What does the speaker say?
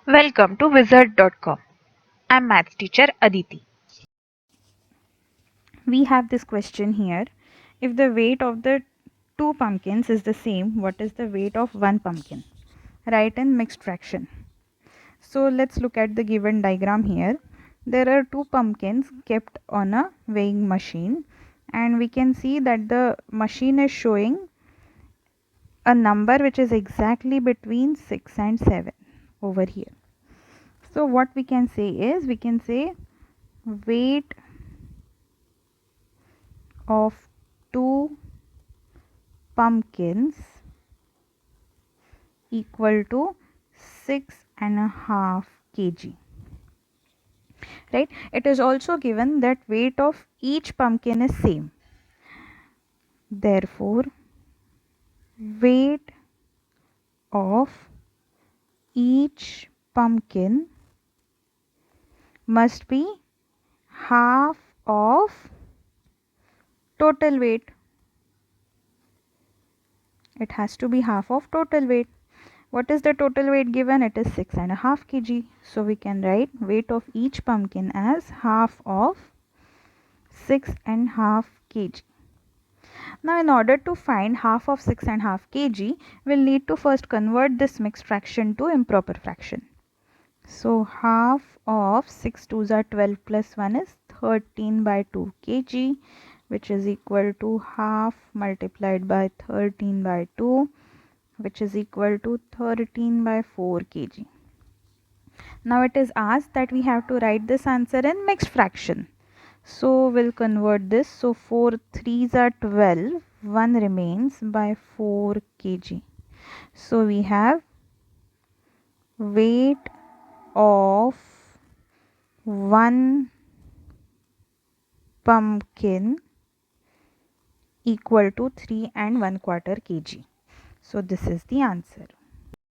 Welcome to Wizard.com. I'm maths teacher Aditi. We have this question here. If the weight of the two pumpkins is the same, what is the weight of one pumpkin? Write in mixed fraction. So let's look at the given diagram here. There are two pumpkins kept on a weighing machine, and we can see that the machine is showing a number which is exactly between 6 and 7 over here. So what we can say is, we can say weight of two pumpkins equal to 6.5 kg, right? It is also given that weight of each pumpkin is same, therefore weight of each pumpkin must be half of total weight. It has to be half of total weight. What is the total weight given? It is 6.5 kg. So we can write weight of each pumpkin as half of 6.5 kg. Now in order to find half of 6.5 kg, we'll need to first convert this mixed fraction to improper fraction. So half of 6 2s are 12 plus 1 is 13 by 2 kg, which is equal to half multiplied by 13 by 2, which is equal to 13 by 4 kg. Now it is asked that we have to write this answer in mixed fraction. So we'll convert this. So 4 3s are 12, 1 remains by 4 kg. So we have weight of one pumpkin equal to 3 and 1/4 kg. So this is the answer.